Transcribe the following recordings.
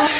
Hai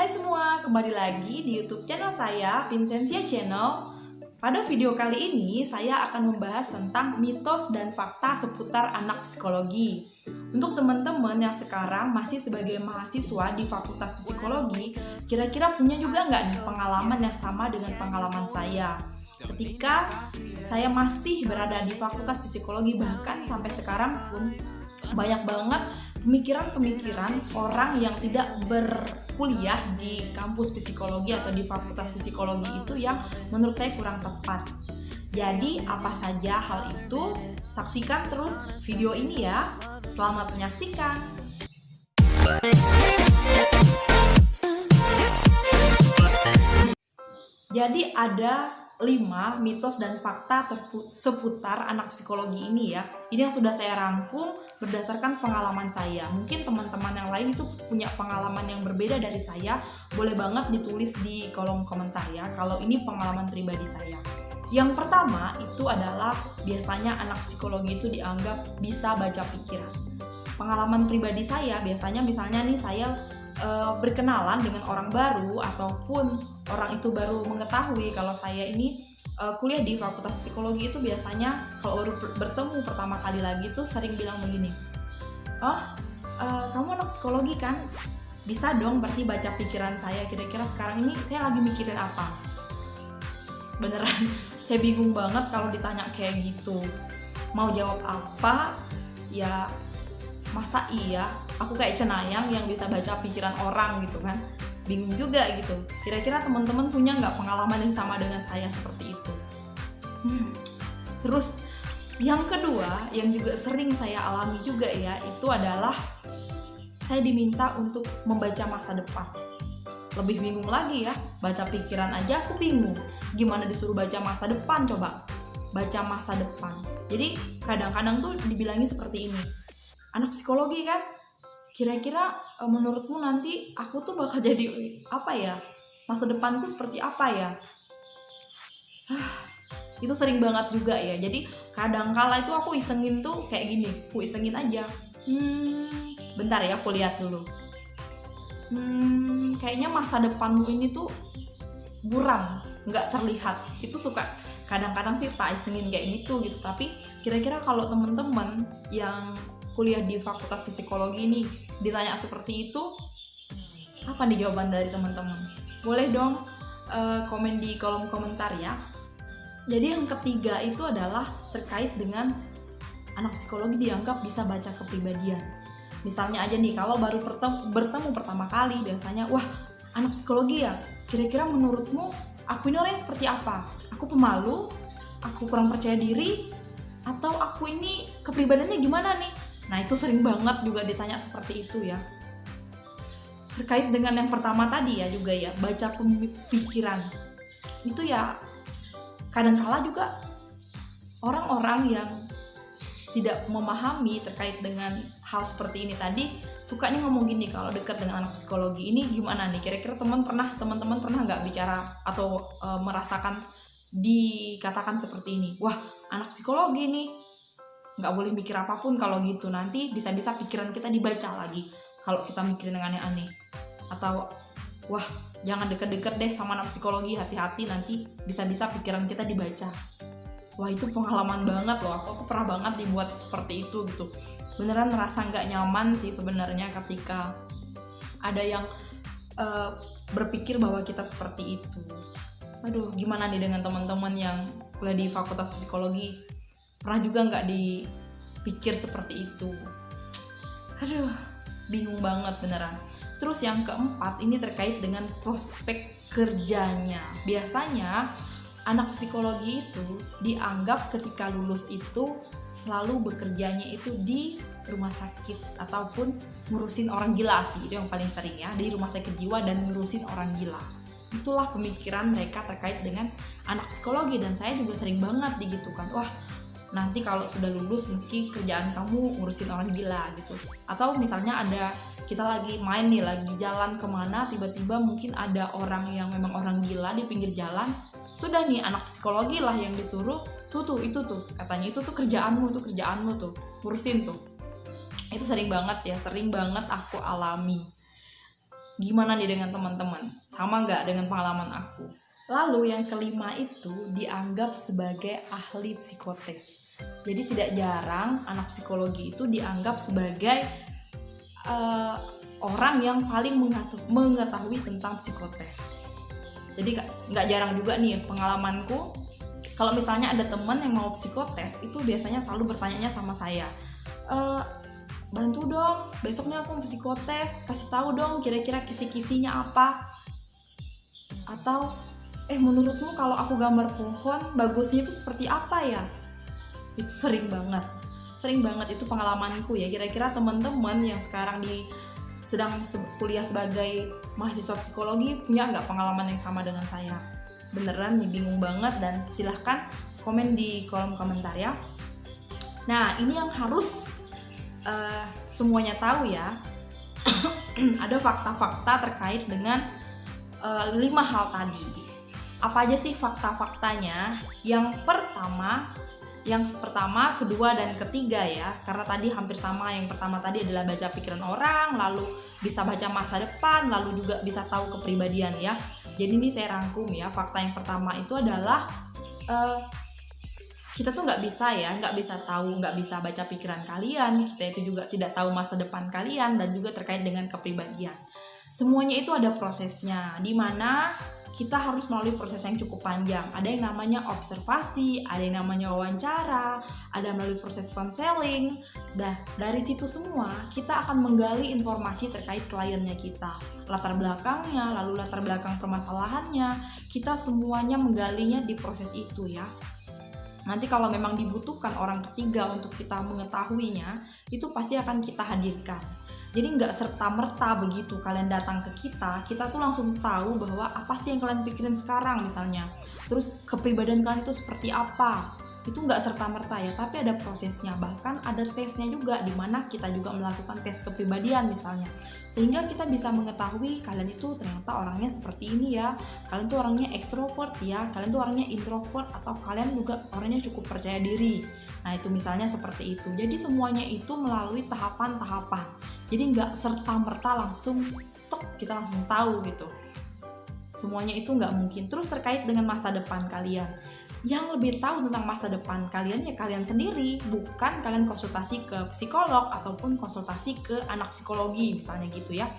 semua, kembali lagi di YouTube channel saya, Vincentia Channel. Pada video kali ini, saya akan membahas tentang mitos dan fakta seputar anak psikologi. Untuk teman-teman yang sekarang masih sebagai mahasiswa di Fakultas Psikologi, kira-kira punya juga nggak nih pengalaman yang sama dengan pengalaman saya? Ketika saya masih berada di Fakultas Psikologi, bahkan sampai sekarang pun banyak banget pemikiran-pemikiran orang yang tidak berkuliah di kampus psikologi atau di fakultas psikologi itu yang menurut saya kurang tepat. Jadi apa saja hal itu? Saksikan terus video ini ya. Selamat menyaksikan. Jadi ada 5 mitos dan fakta seputar anak psikologi ini ya. Ini yang sudah saya rangkum berdasarkan pengalaman saya. Mungkin teman-teman yang lain itu punya pengalaman yang berbeda dari saya. Boleh banget ditulis di kolom komentar ya, kalau ini pengalaman pribadi saya. Yang pertama itu adalah biasanya anak psikologi itu dianggap bisa baca pikiran. Pengalaman pribadi saya biasanya misalnya nih saya berkenalan dengan orang baru ataupun orang itu baru mengetahui kalau saya ini kuliah di fakultas psikologi, itu biasanya kalau baru bertemu pertama kali lagi tuh sering bilang begini, kamu anak psikologi kan? Bisa dong berarti baca pikiran saya, kira-kira sekarang ini saya lagi mikirin apa? Beneran, saya bingung banget kalau ditanya kayak gitu. Mau jawab apa? Ya masa iya aku kayak cenayang yang bisa baca pikiran orang gitu kan, bingung juga gitu. Kira-kira teman-teman punya nggak pengalaman yang sama dengan saya seperti itu? Terus yang kedua yang juga sering saya alami juga ya, itu adalah saya diminta untuk membaca masa depan. Lebih bingung lagi ya, baca pikiran aja aku bingung, gimana disuruh baca masa depan coba? Baca masa depan. Jadi kadang-kadang tuh dibilangin seperti ini, anak psikologi kan, kira-kira menurutmu nanti aku tuh bakal jadi apa ya? Masa depanku seperti apa ya? Itu sering banget juga ya. Jadi kadang-kala itu aku isengin tuh kayak gini, aku isengin aja. Bentar ya, aku lihat dulu. Kayaknya masa depanmu ini tuh buram, nggak terlihat. Itu suka kadang-kadang sih tak isengin kayak gitu. Tapi kira-kira kalau teman-teman yang kuliah di fakultas psikologi ini ditanya seperti itu, apa nih jawaban dari teman-teman? Boleh dong komen di kolom komentar ya. Jadi yang ketiga itu adalah terkait dengan anak psikologi dianggap bisa baca kepribadian. Misalnya aja nih, kalau baru bertemu pertama kali biasanya, wah anak psikologi ya, kira-kira menurutmu aku ini orangnya seperti apa? Aku pemalu, aku kurang percaya diri, atau aku ini kepribadiannya gimana nih? Nah itu sering banget juga ditanya seperti itu ya. Terkait dengan yang pertama tadi ya juga ya, baca pemikiran. Itu ya kadangkala juga orang-orang yang tidak memahami terkait dengan hal seperti ini tadi sukanya ngomong gini kalau dekat dengan anak psikologi ini gimana nih? Kira-kira teman-teman pernah nggak bicara atau merasakan dikatakan seperti ini? Wah anak psikologi nih nggak boleh mikir apapun kalau gitu, nanti bisa-bisa pikiran kita dibaca lagi kalau kita mikirin yang aneh-aneh. Atau wah jangan deket-deket deh sama anak psikologi, hati-hati nanti bisa-bisa pikiran kita dibaca. Wah itu pengalaman banget loh, aku pernah banget dibuat seperti itu gitu. Beneran merasa nggak nyaman sih sebenarnya ketika ada yang berpikir bahwa kita seperti itu. Aduh gimana nih dengan teman-teman yang kuliah di fakultas psikologi? Pernah juga nggak dipikir seperti itu? Aduh, bingung banget beneran. Terus yang keempat, ini terkait dengan prospek kerjanya. Biasanya anak psikologi itu dianggap ketika lulus itu selalu bekerjanya itu di rumah sakit ataupun ngurusin orang gila sih. Itu yang paling sering ya, di rumah sakit jiwa dan ngurusin orang gila. Itulah pemikiran mereka terkait dengan anak psikologi, dan saya juga sering banget digitukan. Wah, nanti kalau sudah lulus meski kerjaan kamu ngurusin orang gila gitu. Atau misalnya ada kita lagi main nih, lagi jalan kemana, tiba-tiba mungkin ada orang yang memang orang gila di pinggir jalan. Sudah nih, anak psikologi lah yang disuruh, itu tuh katanya, itu tuh kerjaanmu tuh, ngurusin tuh. Itu sering banget aku alami. Gimana nih dengan teman-teman? Sama nggak dengan pengalaman aku? Lalu yang kelima itu dianggap sebagai ahli psikotes. Jadi tidak jarang anak psikologi itu dianggap sebagai orang yang paling mengetahui tentang psikotes. Jadi nggak jarang juga nih pengalamanku, kalau misalnya ada teman yang mau psikotes itu biasanya selalu bertanya sama saya, bantu dong, besoknya aku mau psikotes, kasih tahu dong kira-kira kisi-kisinya apa. Atau menurutmu kalau aku gambar pohon bagusnya itu seperti apa ya? Itu sering banget itu pengalamanku ya. Kira-kira teman-teman yang sekarang sedang kuliah sebagai mahasiswa psikologi punya nggak pengalaman yang sama dengan saya? Beneran nih, bingung banget. Dan silahkan komen di kolom komentar ya. Nah, ini yang harus semuanya tahu ya. Ada fakta-fakta terkait dengan 5 hal tadi. Apa aja sih fakta-faktanya? Yang pertama, kedua, dan ketiga ya. Karena tadi hampir sama. Yang pertama tadi adalah baca pikiran orang, lalu bisa baca masa depan, lalu juga bisa tahu kepribadian ya. Jadi ini saya rangkum ya. Fakta yang pertama itu adalah kita tuh nggak bisa baca pikiran kalian. Kita itu juga tidak tahu masa depan kalian, dan juga terkait dengan kepribadian. Semuanya itu ada prosesnya, di mana kita harus melalui proses yang cukup panjang. Ada yang namanya observasi, ada yang namanya wawancara, ada melalui proses konseling. Nah, dari situ semua kita akan menggali informasi terkait kliennya kita, latar belakangnya, lalu latar belakang permasalahannya. Kita semuanya menggalinya di proses itu ya. Nanti kalau memang dibutuhkan orang ketiga untuk kita mengetahuinya, itu pasti akan kita hadirkan. Jadi nggak serta-merta begitu kalian datang ke kita tuh langsung tahu bahwa apa sih yang kalian pikirin sekarang misalnya. Terus kepribadian kalian itu seperti apa. Itu nggak serta-merta ya, tapi ada prosesnya. Bahkan ada tesnya juga, di mana kita juga melakukan tes kepribadian misalnya. Sehingga kita bisa mengetahui kalian itu ternyata orangnya seperti ini ya. Kalian tuh orangnya ekstrovert ya, kalian tuh orangnya introvert, atau kalian juga orangnya cukup percaya diri. Nah, itu misalnya seperti itu. Jadi semuanya itu melalui tahapan-tahapan. Jadi nggak serta-merta langsung kita langsung tahu gitu. Semuanya itu nggak mungkin. Terus terkait dengan masa depan kalian, yang lebih tahu tentang masa depan kalian ya kalian sendiri, bukan kalian konsultasi ke psikolog ataupun konsultasi ke anak psikologi misalnya gitu ya.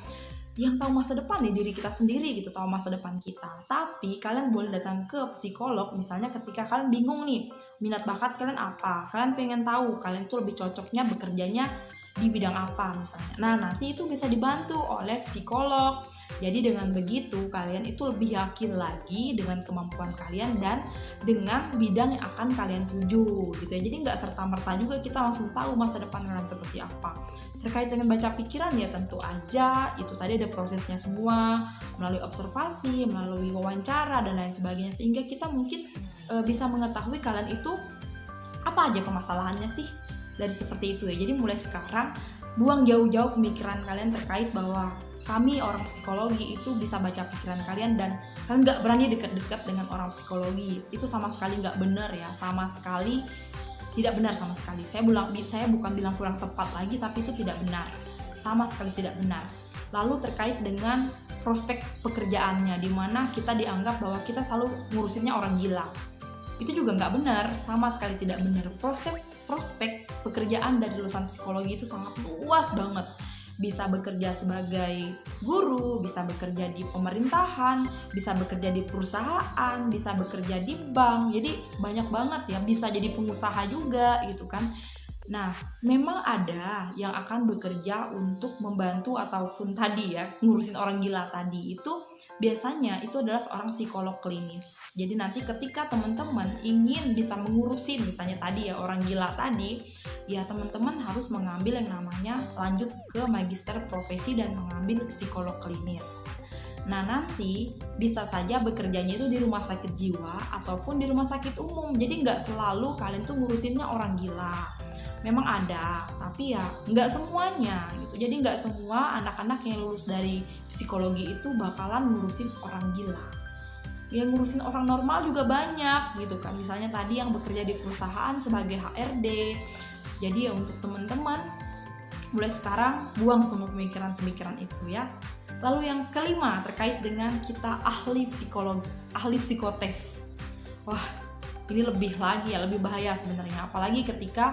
Yang tahu masa depan nih diri kita sendiri gitu, tahu masa depan kita. Tapi kalian boleh datang ke psikolog misalnya ketika kalian bingung nih, minat bakat kalian apa, kalian pengen tahu kalian tuh lebih cocoknya bekerjanya di bidang apa misalnya. Nah, nanti itu bisa dibantu oleh psikolog. Jadi dengan begitu kalian itu lebih yakin lagi dengan kemampuan kalian dan dengan bidang yang akan kalian tuju gitu ya. Jadi nggak serta-merta juga kita langsung tahu masa depan kalian seperti apa. Terkait dengan baca pikiran ya tentu aja itu tadi ada prosesnya semua, melalui observasi, melalui wawancara dan lain sebagainya, sehingga kita mungkin bisa mengetahui kalian itu apa aja permasalahannya sih. Dari seperti itu ya. Jadi mulai sekarang buang jauh-jauh pemikiran kalian terkait bahwa kami orang psikologi itu bisa baca pikiran kalian dan kalian nggak berani dekat-dekat dengan orang psikologi. Itu sama sekali nggak benar ya, sama sekali tidak benar sama sekali. Saya bukan bilang kurang tepat lagi, tapi itu tidak benar, sama sekali tidak benar. Lalu terkait dengan prospek pekerjaannya, di mana kita dianggap bahwa kita selalu ngurusinnya orang gila. Itu juga nggak benar, sama sekali tidak benar. Prospek pekerjaan dari lulusan psikologi itu sangat luas banget. Bisa bekerja sebagai guru, bisa bekerja di pemerintahan, bisa bekerja di perusahaan, bisa bekerja di bank. Jadi banyak banget ya, bisa jadi pengusaha juga gitu kan. Nah, memang ada yang akan bekerja untuk membantu ataupun tadi ya, ngurusin orang gila tadi itu biasanya itu adalah seorang psikolog klinis. Jadi nanti ketika teman-teman ingin bisa mengurusin misalnya tadi ya orang gila tadi, ya teman-teman harus mengambil yang namanya lanjut ke magister profesi dan mengambil psikolog klinis. Nah, nanti bisa saja bekerjanya itu di rumah sakit jiwa ataupun di rumah sakit umum. Jadi nggak selalu kalian tuh ngurusinnya orang gila. memang ada, tapi ya nggak semuanya gitu. Jadi nggak semua anak-anak yang lulus dari psikologi itu bakalan ngurusin orang gila. Yang ngurusin orang normal juga banyak gitu kan. Misalnya tadi yang bekerja di perusahaan sebagai HRD. Jadi ya untuk teman-teman mulai sekarang buang semua pemikiran-pemikiran itu ya. Lalu yang kelima terkait dengan kita ahli psikologi, ahli psikotes. Wah, ini lebih lagi ya, lebih bahaya sebenarnya. Apalagi ketika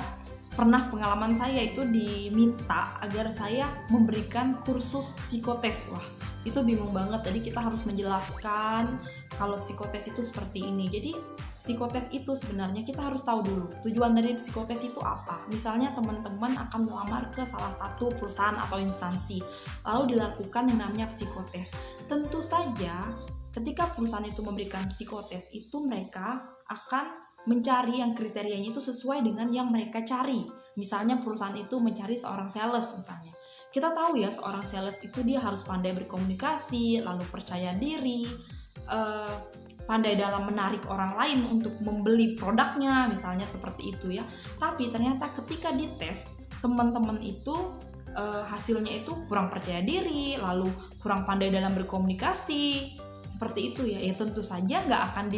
pernah pengalaman saya itu diminta agar saya memberikan kursus psikotes. Wah, itu bingung banget. Jadi kita harus menjelaskan kalau psikotes itu seperti ini. Jadi psikotes itu sebenarnya kita harus tahu dulu tujuan dari psikotes itu apa. Misalnya teman-teman akan melamar ke salah satu perusahaan atau instansi, lalu dilakukan yang namanya psikotes. Tentu saja ketika perusahaan itu memberikan psikotes itu mereka akan mencari yang kriterianya itu sesuai dengan yang mereka cari. Misalnya perusahaan itu mencari seorang sales misalnya. Kita tahu ya seorang sales itu dia harus pandai berkomunikasi, lalu percaya diri, pandai dalam menarik orang lain untuk membeli produknya, misalnya seperti itu ya. Tapi ternyata ketika dites, teman-teman itu hasilnya itu kurang percaya diri, lalu kurang pandai dalam berkomunikasi, seperti itu ya. Ya tentu saja nggak akan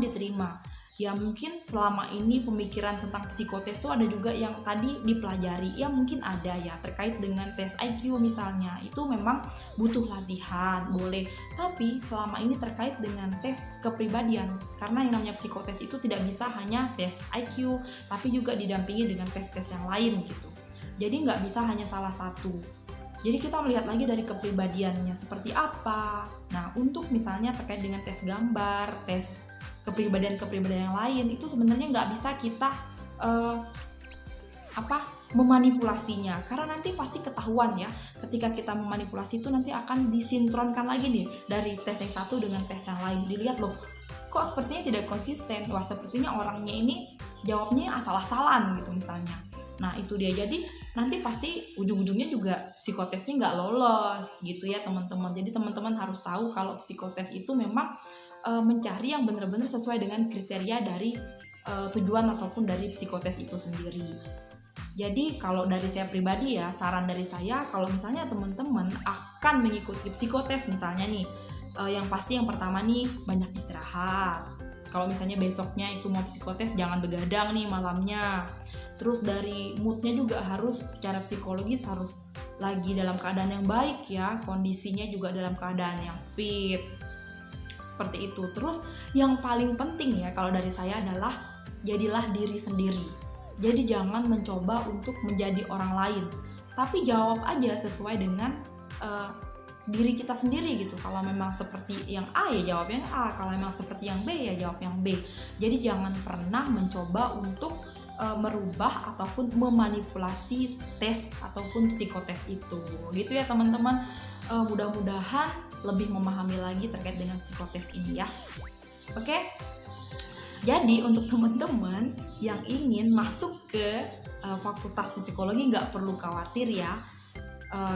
diterima. Ya mungkin selama ini pemikiran tentang psikotes itu ada juga yang tadi dipelajari, ya mungkin ada ya terkait dengan tes IQ misalnya, itu memang butuh latihan, boleh. Tapi selama ini terkait dengan tes kepribadian, karena yang namanya psikotes itu tidak bisa hanya tes IQ, tapi juga didampingi dengan tes-tes yang lain gitu. Jadi nggak bisa hanya salah satu. Jadi kita melihat lagi dari kepribadiannya seperti apa. Nah untuk misalnya terkait dengan tes gambar, tes kepribadian yang lain itu sebenarnya nggak bisa kita memanipulasinya, karena nanti pasti ketahuan ya ketika kita memanipulasi itu nanti akan disinkronkan lagi nih dari tes yang satu dengan tes yang lain, dilihat loh kok sepertinya tidak konsisten, wah sepertinya orangnya ini jawabnya asal-asalan gitu misalnya. Nah itu dia, jadi nanti pasti ujung-ujungnya juga psikotesnya nggak lolos gitu ya teman-teman. Jadi teman-teman harus tahu kalau psikotes itu memang mencari yang benar-benar sesuai dengan kriteria dari tujuan ataupun dari psikotes itu sendiri. Jadi kalau dari saya pribadi ya, saran dari saya kalau misalnya teman-teman akan mengikuti psikotes misalnya nih, yang pasti yang pertama nih banyak istirahat. Kalau misalnya besoknya itu mau psikotes jangan begadang nih malamnya. Terus dari moodnya juga harus secara psikologis harus lagi dalam keadaan yang baik ya, kondisinya juga dalam keadaan yang fit. Seperti itu. Terus yang paling penting ya kalau dari saya adalah jadilah diri sendiri. Jadi jangan mencoba untuk menjadi orang lain, tapi jawab aja sesuai dengan diri kita sendiri gitu. Kalau memang seperti yang A ya jawab yang A, kalau memang seperti yang B ya jawab yang B. Jadi jangan pernah mencoba untuk merubah ataupun memanipulasi tes ataupun psikotes itu. Gitu ya teman-teman. Mudah-mudahan lebih memahami lagi terkait dengan psikotes ini ya. Oke? Jadi untuk teman-teman yang ingin masuk ke fakultas psikologi nggak perlu khawatir ya,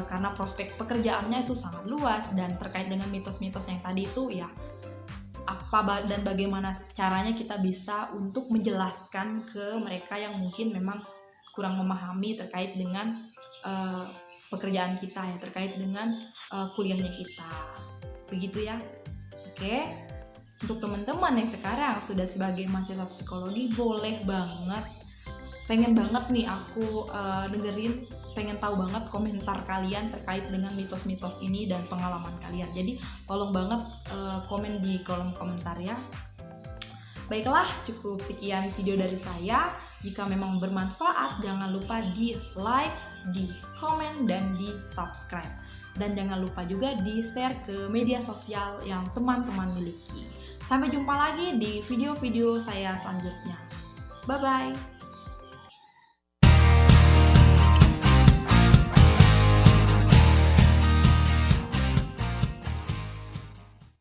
karena prospek pekerjaannya itu sangat luas. Dan terkait dengan mitos-mitos yang tadi itu ya, apa dan bagaimana caranya kita bisa untuk menjelaskan ke mereka yang mungkin memang kurang memahami terkait dengan pekerjaan kita ya, terkait dengan kuliahnya kita, begitu ya. Oke, untuk teman-teman yang sekarang sudah sebagai mahasiswa psikologi, boleh banget, pengen banget nih aku dengerin, pengen tahu banget komentar kalian terkait dengan mitos-mitos ini dan pengalaman kalian. Jadi tolong banget komen di kolom komentar ya. Baiklah, cukup sekian video dari saya. Jika memang bermanfaat, jangan lupa di like, di komen, dan di subscribe. Dan jangan lupa juga di share ke media sosial yang teman-teman miliki. Sampai jumpa lagi di video-video saya selanjutnya. Bye-bye.